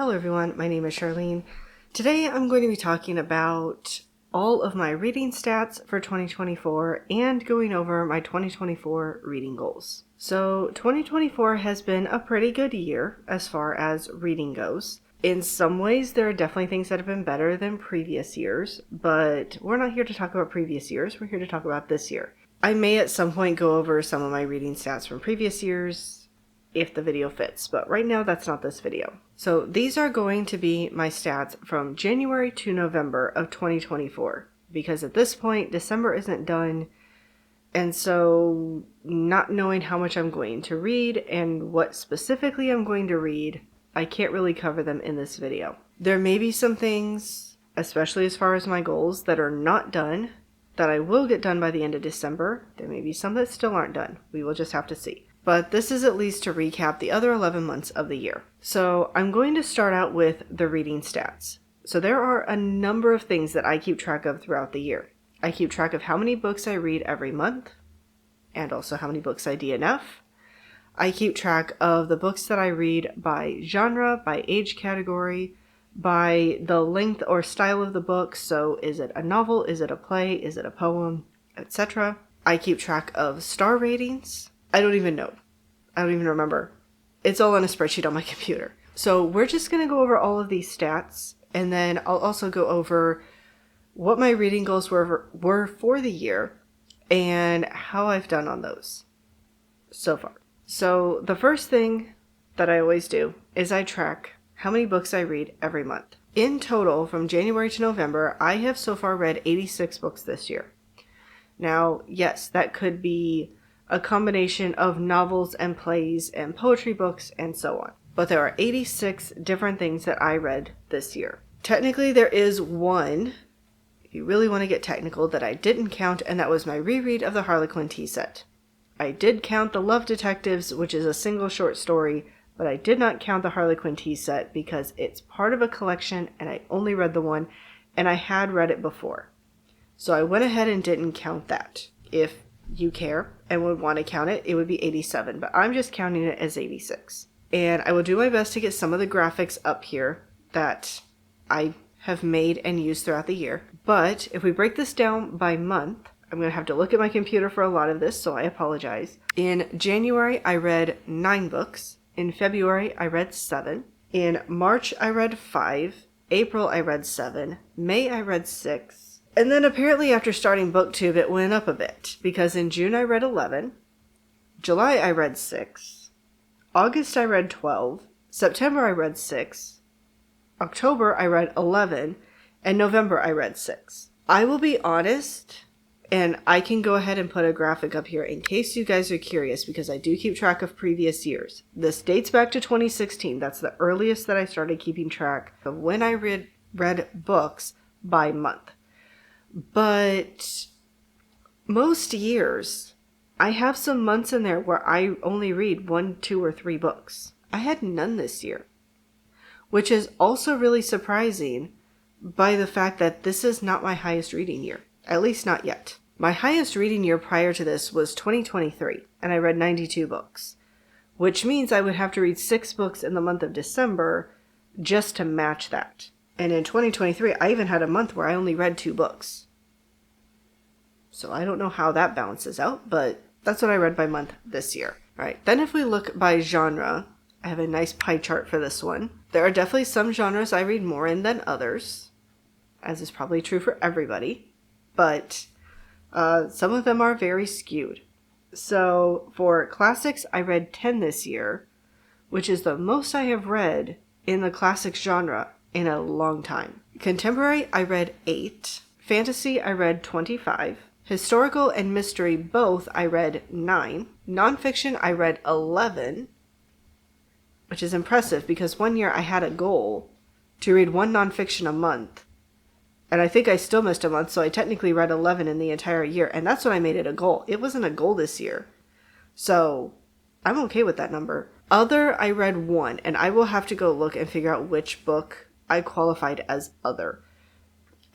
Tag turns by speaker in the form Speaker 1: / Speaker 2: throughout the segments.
Speaker 1: Hello everyone, my name is Charlene. Today I'm going to be talking about all of my reading stats for 2024 and going over my 2024 reading goals. So 2024 has been a pretty good year as far as reading goes. In some ways, there are definitely things that have been better than previous years, but we're not here to talk about previous years, we're here to talk about this year. I may at some point go over some of my reading stats from previous years if the video fits, but right now that's not this video. So these are going to be my stats from January to November of 2024, because at this point, December isn't done, and so not knowing how much I'm going to read and what specifically I'm going to read, I can't really cover them in this video. There may be some things, especially as far as my goals, that are not done, that I will get done by the end of December. There may be some that still aren't done. We will just have to see. But this is at least to recap the other 11 months of the year. So I'm going to start out with the reading stats. So there are a number of things that I keep track of throughout the year. I keep track of how many books I read every month, and also how many books I DNF. I keep track of the books that I read by genre, by age category, by the length or style of the book. So is it a novel? Is it a play? Is it a poem? Etc. I keep track of star ratings. I don't even know. I don't even remember. It's all on a spreadsheet on my computer. So we're just going to go over all of these stats, and then I'll also go over what my reading goals were for the year and how I've done on those so far. So the first thing that I always do is I track how many books I read every month. In total, from January to November, I have so far read 86 books this year. Now, yes, that could be a combination of novels and plays and poetry books and so on. But there are 86 different things that I read this year. Technically, there is one, if you really want to get technical, that I didn't count, and that was my reread of the Harlequin tea set. I did count The Love Detectives, which is a single short story, but I did not count the Harlequin tea set because it's part of a collection and I only read the one, and I had read it before. So I went ahead and didn't count that. If you care and would want to count it, it would be 87, but I'm just counting it as 86. And I will do my best to get some of the graphics up here that I have made and used throughout the year. But if we break this down by month, I'm going to have to look at my computer for a lot of this, so I apologize. In January, I read 9 books. In February, I read 7. In March, I read 5. April, I read 7. May, I read 6. And then apparently after starting BookTube, it went up a bit, because in June I read 11, July I read 6, August I read 12, September I read 6, October I read 11, and November I read 6. I will be honest, and I can go ahead and put a graphic up here in case you guys are curious, because I do keep track of previous years. This dates back to 2016. That's the earliest that I started keeping track of when I read books by month. But most years, I have some months in there where I only read 1, 2, or 3 books. I had none this year, which is also really surprising by the fact that this is not my highest reading year, at least not yet. My highest reading year prior to this was 2023, and I read 92 books, which means I would have to read 6 books in the month of December just to match that. And in 2023, I even had a month where I only read 2 books. So I don't know how that balances out, but that's what I read by month this year. All right, then if we look by genre, I have a nice pie chart for this one. There are definitely some genres I read more in than others, as is probably true for everybody, but some of them are very skewed. So for classics, I read 10 this year, which is the most I have read in the classics genre in a long time. Contemporary, I read 8. Fantasy, I read 25. Historical and mystery, both, I read 9. Nonfiction, I read 11, which is impressive because one year I had a goal to read 1 nonfiction a month, and I think I still missed a month, so I technically read 11 in the entire year, and that's when I made it a goal. It wasn't a goal this year, so I'm okay with that number. Other, I read 1, and I will have to go look and figure out which book I qualified as other.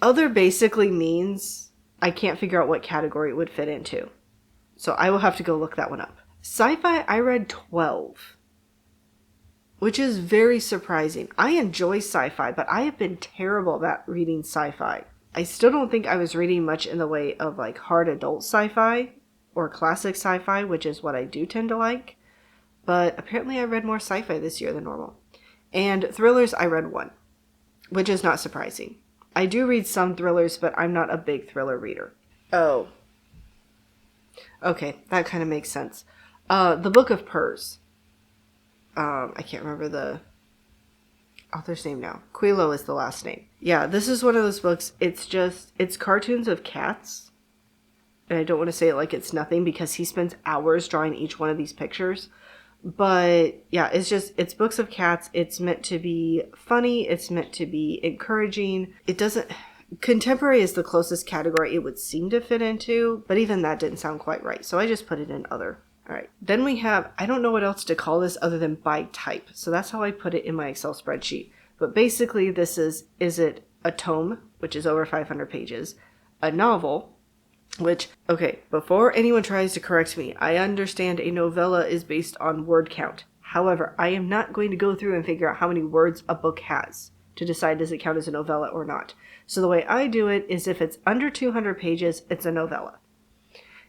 Speaker 1: Other basically means I can't figure out what category it would fit into. So I will have to go look that one up. Sci-fi, I read 12. which is very surprising. I enjoy sci-fi, but I have been terrible about reading sci-fi. I still don't think I was reading much in the way of like hard adult sci-fi or classic sci-fi, which is what I do tend to like. But apparently I read more sci-fi this year than normal. And thrillers, I read one, which is not surprising. I do read some thrillers, but I'm not a big thriller reader. Oh. Okay, that kind of makes sense. The Book of Purrs. I can't remember the author's name now. Quilo is the last name. Yeah, this is one of those books. It's cartoons of cats. And I don't want to say it like it's nothing because he spends hours drawing each one of these pictures. But yeah, it's books of cats. It's meant to be funny. It's meant to be encouraging. Contemporary is the closest category it would seem to fit into, but even that didn't sound quite right. So I just put it in other. All right. Then we have, I don't know what else to call this other than by type. So that's how I put it in my Excel spreadsheet. But basically this is it a tome, which is over 500 pages, a novel, which, okay, before anyone tries to correct me, I understand a novella is based on word count. However, I am not going to go through and figure out how many words a book has to decide does it count as a novella or not. So the way I do it is if it's under 200 pages, it's a novella.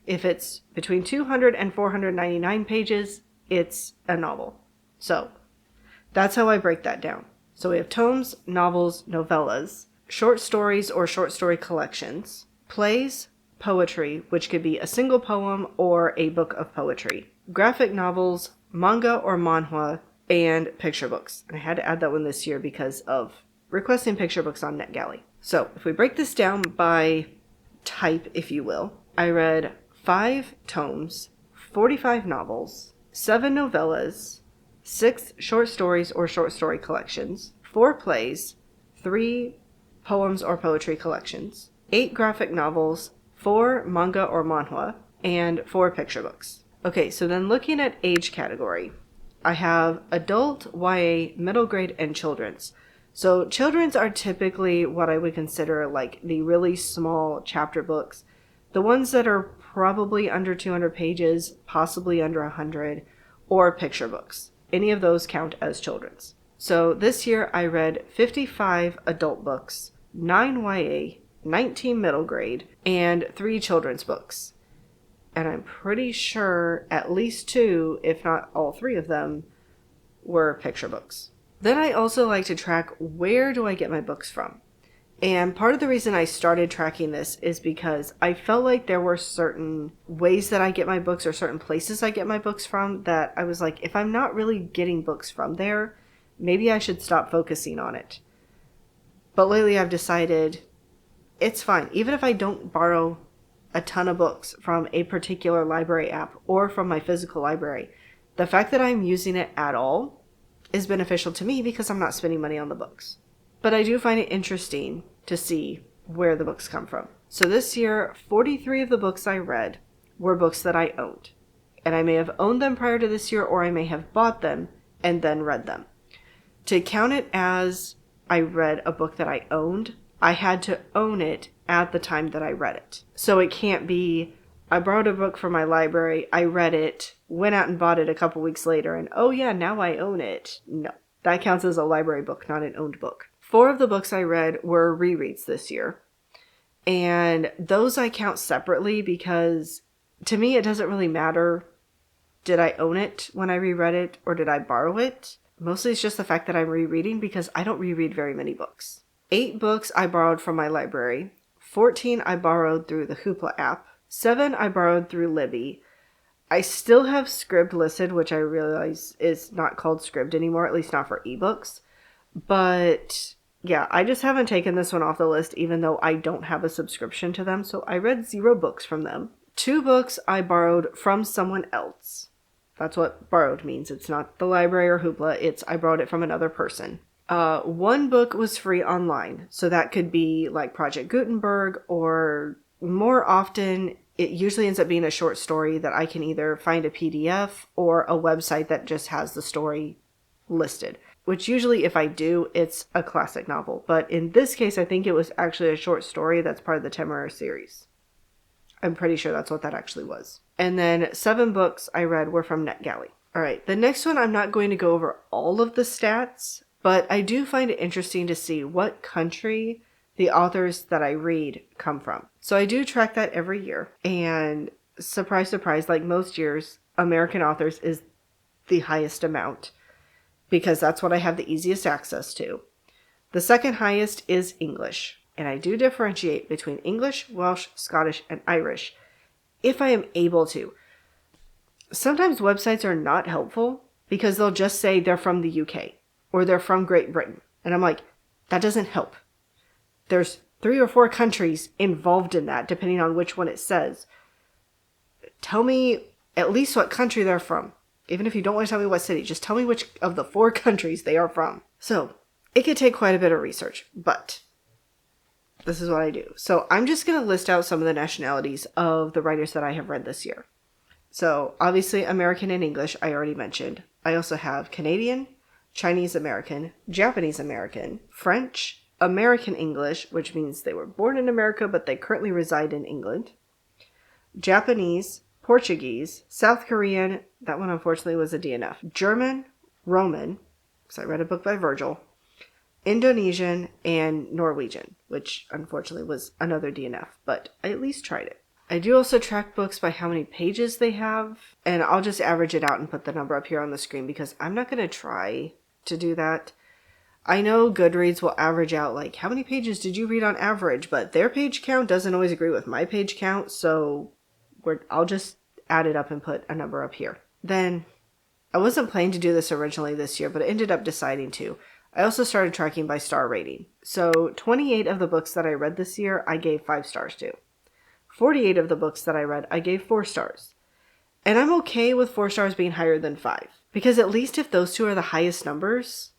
Speaker 1: If it's between 200 and 499 pages, it's a novel. So that's how I break that down. So we have tomes, novels, novellas, short stories or short story collections, plays, poetry, which could be a single poem or a book of poetry, graphic novels, manga or manhwa, and picture books. And I had to add that one this year because of requesting picture books on NetGalley. So if we break this down by type, if you will, I read 5 tomes, 45 novels, 7 novellas, 6 short stories or short story collections, 4 plays, 3 poems or poetry collections, 8 graphic novels, 4 manga or manhwa, and 4 picture books. Okay, so then looking at age category, I have adult, YA, middle grade, and children's. So children's are typically what I would consider like the really small chapter books. The ones that are probably under 200 pages, possibly under 100, or picture books. Any of those count as children's. So this year I read 55 adult books, 9 YA, 19 middle grade, and 3 children's books. And I'm pretty sure at least 2, if not all 3 of them, were picture books. Then I also like to track where do I get my books from. And part of the reason I started tracking this is because I felt like there were certain ways that I get my books or certain places I get my books from that I was like, if I'm not really getting books from there, maybe I should stop focusing on it. But lately I've decided it's fine. Even if I don't borrow a ton of books from a particular library app or from my physical library, the fact that I'm using it at all is beneficial to me because I'm not spending money on the books. But I do find it interesting to see where the books come from. So this year, 43 of the books I read were books that I owned. And I may have owned them prior to this year, or I may have bought them and then read them. To count it as I read a book that I owned, I had to own it at the time that I read it. So it can't be, I borrowed a book from my library, I read it, went out and bought it a couple weeks later, and oh yeah, now I own it. No, that counts as a library book, not an owned book. 4 of the books I read were rereads this year. And those I count separately because to me it doesn't really matter. Did I own it when I reread it or did I borrow it? Mostly it's just the fact that I'm rereading because I don't reread very many books. 8 books I borrowed from my library. 14 I borrowed through the Hoopla app. 7 I borrowed through Libby. I still have Scribd listed, which I realize is not called Scribd anymore, at least not for ebooks. But yeah, I just haven't taken this one off the list, even though I don't have a subscription to them. So I read 0 books from them. 2 books I borrowed from someone else. That's what borrowed means. It's not the library or Hoopla. It's I borrowed it from another person. 1 book was free online. So that could be like Project Gutenberg, or more often it usually ends up being a short story that I can either find a PDF or a website that just has the story listed. Which usually if I do, it's a classic novel. But in this case, I think it was actually a short story that's part of the Temera series. I'm pretty sure that's what that actually was. And then 7 books I read were from NetGalley. All right, the next one, I'm not going to go over all of the stats, but I do find it interesting to see what country the authors that I read come from. So I do track that every year. And surprise, surprise, like most years, American authors is the highest amount because that's what I have the easiest access to. The second highest is English. And I do differentiate between English, Welsh, Scottish, and Irish if I am able to. Sometimes websites are not helpful because they'll just say they're from the UK or they're from Great Britain. And I'm like, that doesn't help. There's 3 or 4 countries involved in that, depending on which one it says. Tell me at least what country they're from. Even if you don't want to tell me what city, just tell me which of the 4 countries they are from. So it could take quite a bit of research, but this is what I do. So I'm just going to list out some of the nationalities of the writers that I have read this year. So obviously American and English, I already mentioned. I also have Canadian, Chinese American, Japanese American, French, American English, which means they were born in America, but they currently reside in England, Japanese, Portuguese, South Korean, that one unfortunately was a DNF, German, Roman, because I read a book by Virgil, Indonesian, and Norwegian, which unfortunately was another DNF, but I at least tried it. I do also track books by how many pages they have, and I'll just average it out and put the number up here on the screen because I'm not going to try to do that. I know Goodreads will average out like, how many pages did you read on average? But their page count doesn't always agree with my page count, so I'll just add it up and put a number up here. Then, I wasn't planning to do this originally this year, but I ended up deciding to. I also started tracking by star rating. So 28 of the books that I read this year, I gave 5 stars to. 48 of the books that I read, I gave 4 stars. And I'm okay with 4 stars being higher than 5. Because at least if those two are the highest numbers,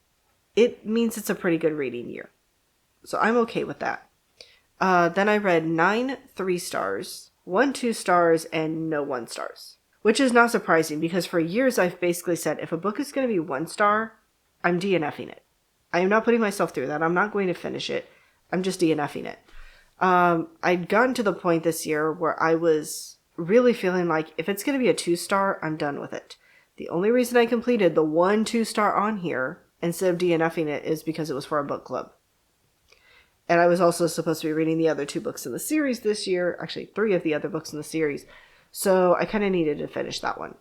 Speaker 1: it means it's a pretty good reading year. So I'm okay with that. Then I read 9 3 stars, 1 2 stars, and no 1 stars. Which is not surprising because for years I've basically said if a book is going to be 1 star, I'm DNFing it. I am not putting myself through that. I'm not going to finish it. I'm just DNFing it. I'd gotten to the point this year where I was really feeling like if it's going to be a 2 star, I'm done with it. The only reason I completed the 1 2 star on here instead of DNFing it is because it was for a book club. And I was also supposed to be reading the other 2 books in the series this year. Actually, 3 of the other books in the series. So I kind of needed to finish that one.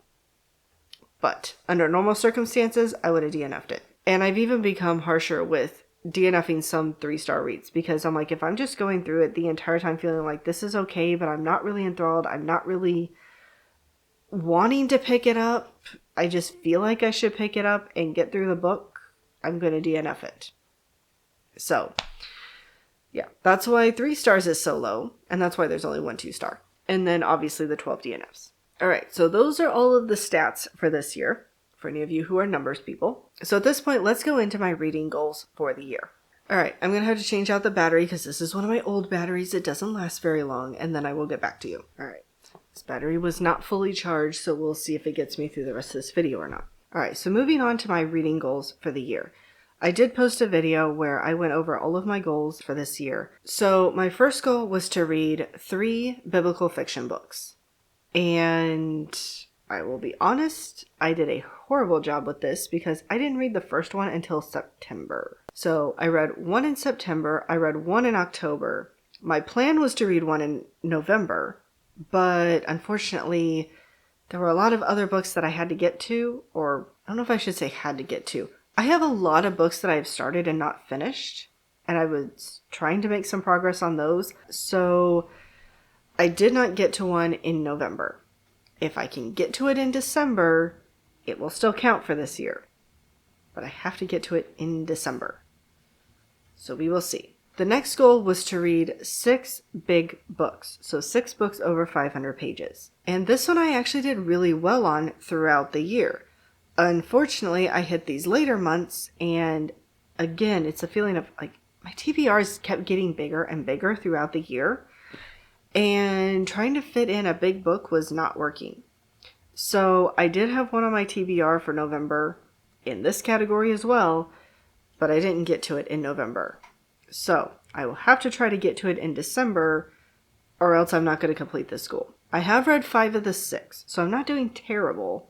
Speaker 1: But under normal circumstances, I would have DNF'd it. And I've even become harsher with DNFing some 3-star reads because I'm like, if I'm just going through it the entire time feeling like this is okay, but I'm not really enthralled, I'm not really wanting to pick it up, I just feel like I should pick it up and get through the book, I'm going to DNF it. So, yeah, that's why 3 stars is so low, and that's why there's only 1 2 star. And then obviously the 12 DNFs. Alright, so those are all of the stats for this year, for any of you who are numbers people. So at this point, let's go into my reading goals for the year. Alright, I'm going to have to change out the battery because this is one of my old batteries. It doesn't last very long, and then I will get back to you. Alright, this battery was not fully charged, so we'll see if it gets me through the rest of this video or not. Alright, so moving on to my reading goals for the year. I did post a video where I went over all of my goals for this year. So my first goal was to read 3 biblical fiction books. And I will be honest, I did a horrible job with this because I didn't read the first one until September. So I read 1 in September, I read 1 in October. My plan was to read 1 in November, but unfortunately there were a lot of other books that I had to get to, or I don't know if I should say had to get to. I have a lot of books that I've started and not finished, and I was trying to make some progress on those. So I did not get to 1 in November. If I can get to it in December, it will still count for this year. But I have to get to it in December. So we will see. The next goal was to read 6 big books. So 6 books over 500 pages. And this one I actually did really well on throughout the year. Unfortunately, I hit these later months, and again, it's a feeling of like my TBRs kept getting bigger and bigger throughout the year, and trying to fit in a big book was not working. So I did have one on my TBR for November in this category as well, but I didn't get to it in November. So I will have to try to get to it in December, or else I'm not going to complete this goal. I have read 5 of the 6, so I'm not doing terrible.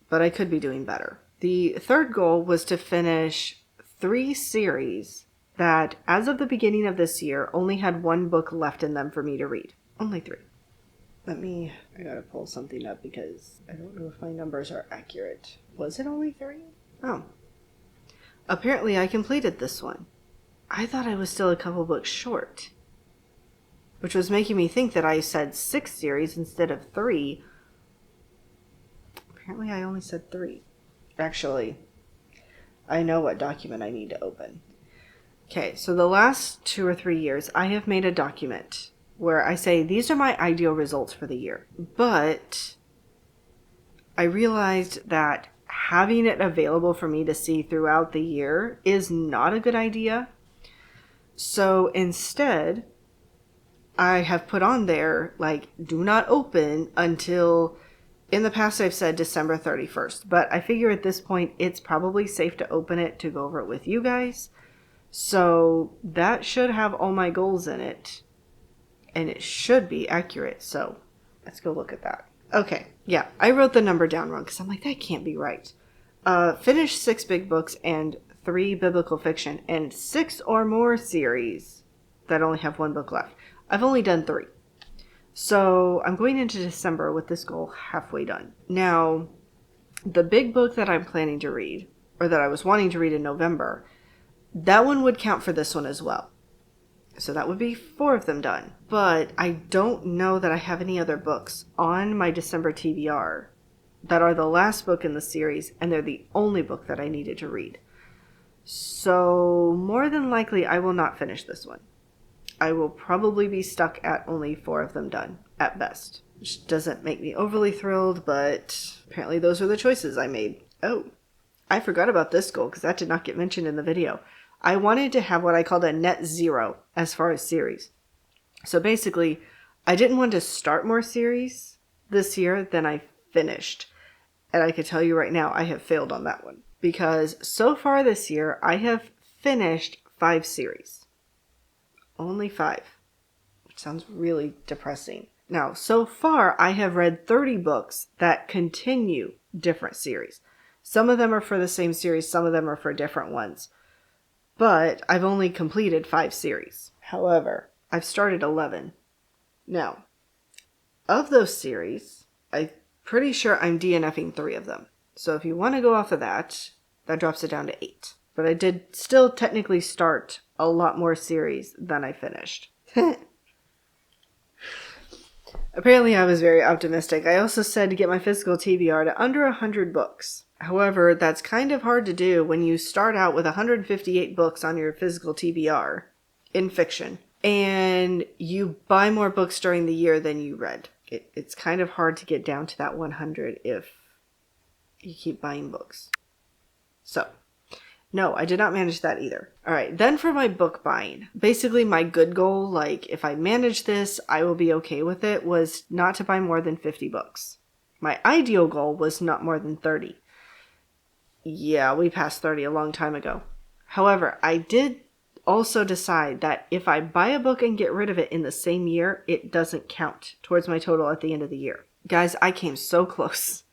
Speaker 1: but I could be doing better. The third goal was to finish 3 series that, as of the beginning of this year, only had 1 book left in them for me to read. Only 3. I gotta pull something up because I don't know if my numbers are accurate. Was it only 3? Oh. Apparently I completed this one. I thought I was still a couple books short, which was making me think that I said 6 series instead of 3. Apparently I only said 3. Actually, I know what document I need to open. Okay, so the last 2 or 3 years, I have made a document where I say these are my ideal results for the year. But I realized that having it available for me to see throughout the year is not a good idea. So instead, I have put on there, like, do not open until, in the past I've said December 31st. But I figure at this point, it's probably safe to open it to go over it with you guys. So that should have all my goals in it. And it should be accurate. So let's go look at that. Okay. Yeah, I wrote the number down wrong because I'm like, that can't be right. Finish 6 big books and 3 biblical fiction and 6 or more series that only have 1 book left. I've only done 3. So I'm going into December with this goal halfway done. Now, the big book that I'm planning to read, or that I was wanting to read in November, that one would count for this one as well. So that would be 4 of them done. But I don't know that I have any other books on my December TBR that are the last book in the series, and they're the only book that I needed to read. So more than likely, I will not finish this one. I will probably be stuck at only 4 of them done, at best. Which doesn't make me overly thrilled, but apparently those are the choices I made. Oh, I forgot about this goal because that did not get mentioned in the video. I wanted to have what I called a net 0 as far as series. So basically, I didn't want to start more series this year than I finished. And I can tell you right now, I have failed on that one. Because so far this year, I have finished 5 series. Only 5. Which sounds really depressing. Now, so far, I have read 30 books that continue different series. Some of them are for the same series, some of them are for different ones. But I've only completed 5 series. However, I've started 11. Now, of those series, I'm pretty sure I'm DNFing 3 of them. So if you want to go off of that, that drops it down to 8. But I did still technically start a lot more series than I finished. Apparently I was very optimistic. I also said to get my physical TBR to under 100 books. However, that's kind of hard to do when you start out with 158 books on your physical TBR in fiction, and you buy more books during the year than you read. It's kind of hard to get down to that 100 if you keep buying books. So, no, I did not manage that either. All right, then for my book buying. Basically, my good goal, like if I manage this, I will be okay with it, was not to buy more than 50 books. My ideal goal was not more than 30. Yeah, we passed 30 a long time ago. However, I did also decide that if I buy a book and get rid of it in the same year, it doesn't count towards my total at the end of the year. Guys, I came so close.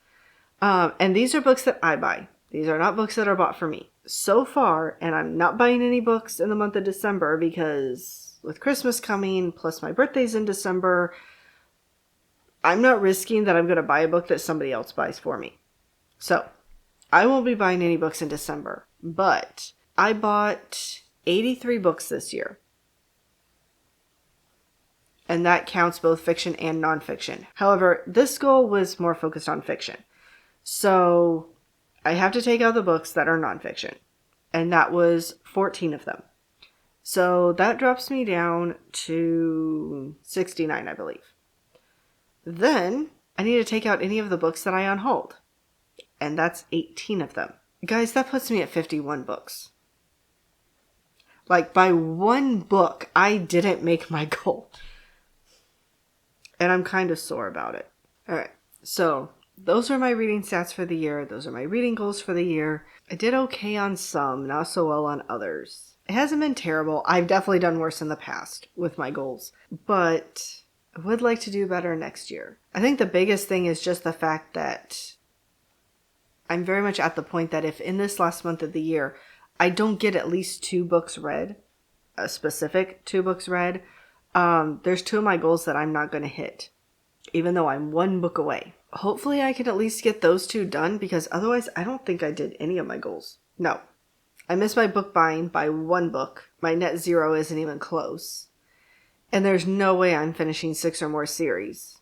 Speaker 1: And these are books that I buy. These are not books that are bought for me. So far, and I'm not buying any books in the month of December because with Christmas coming, plus my birthday's in December, I'm not risking that I'm going to buy a book that somebody else buys for me. So, I won't be buying any books in December, but I bought 83 books this year. And that counts both fiction and nonfiction. However, this goal was more focused on fiction. So I have to take out the books that are nonfiction. And that was 14 of them. So that drops me down to 69, I believe. Then I need to take out any of the books that I on hold. And that's 18 of them. Guys, that puts me at 51 books. Like, by 1 book, I didn't make my goal. And I'm kind of sore about it. Alright, so those are my reading stats for the year. Those are my reading goals for the year. I did okay on some, not so well on others. It hasn't been terrible. I've definitely done worse in the past with my goals. But I would like to do better next year. I think the biggest thing is just the fact that I'm very much at the point that if in this last month of the year, I don't get at least 2 books read, a specific 2 books read, there's 2 of my goals that I'm not going to hit, even though I'm 1 book away. Hopefully I can at least get those 2 done, because otherwise I don't think I did any of my goals. No. I missed my book buying by 1 book. My net zero isn't even close. And there's no way I'm finishing 6 or more series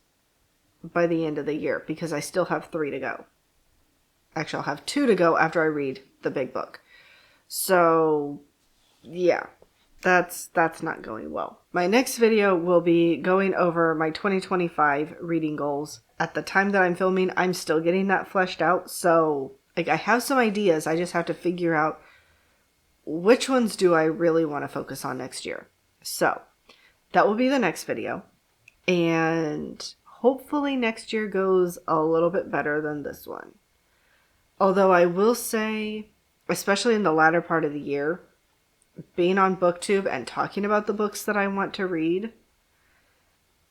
Speaker 1: by the end of the year, because I still have 3 to go. Actually, I'll have 2 to go after I read the big book. So, yeah, that's not going well. My next video will be going over my 2025 reading goals. At the time that I'm filming, I'm still getting that fleshed out. So, like, I have some ideas. I just have to figure out which ones do I really want to focus on next year. So, that will be the next video. And hopefully next year goes a little bit better than this one. Although I will say, especially in the latter part of the year, being on BookTube and talking about the books that I want to read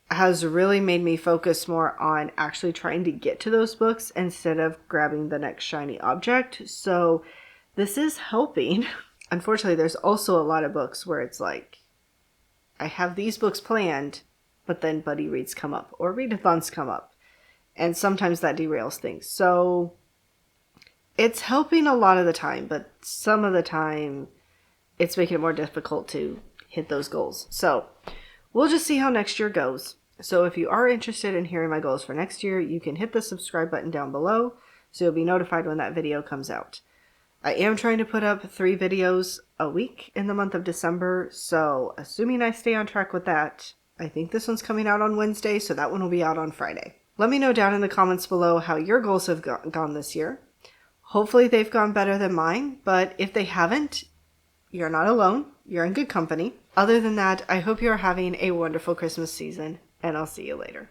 Speaker 1: has really made me focus more on actually trying to get to those books instead of grabbing the next shiny object. So this is helping. Unfortunately, there's also a lot of books where it's like, I have these books planned, but then buddy reads come up or readathons come up. And sometimes that derails things. So it's helping a lot of the time, but some of the time it's making it more difficult to hit those goals. So we'll just see how next year goes. So if you are interested in hearing my goals for next year, you can hit the subscribe button down below so you'll be notified when that video comes out. I am trying to put up 3 videos a week in the month of December, so assuming I stay on track with that, I think this one's coming out on Wednesday, so that one will be out on Friday. Let me know down in the comments below how your goals have gone this year. Hopefully they've gone better than mine, but if they haven't, you're not alone. You're in good company. Other than that, I hope you're having a wonderful Christmas season, and I'll see you later.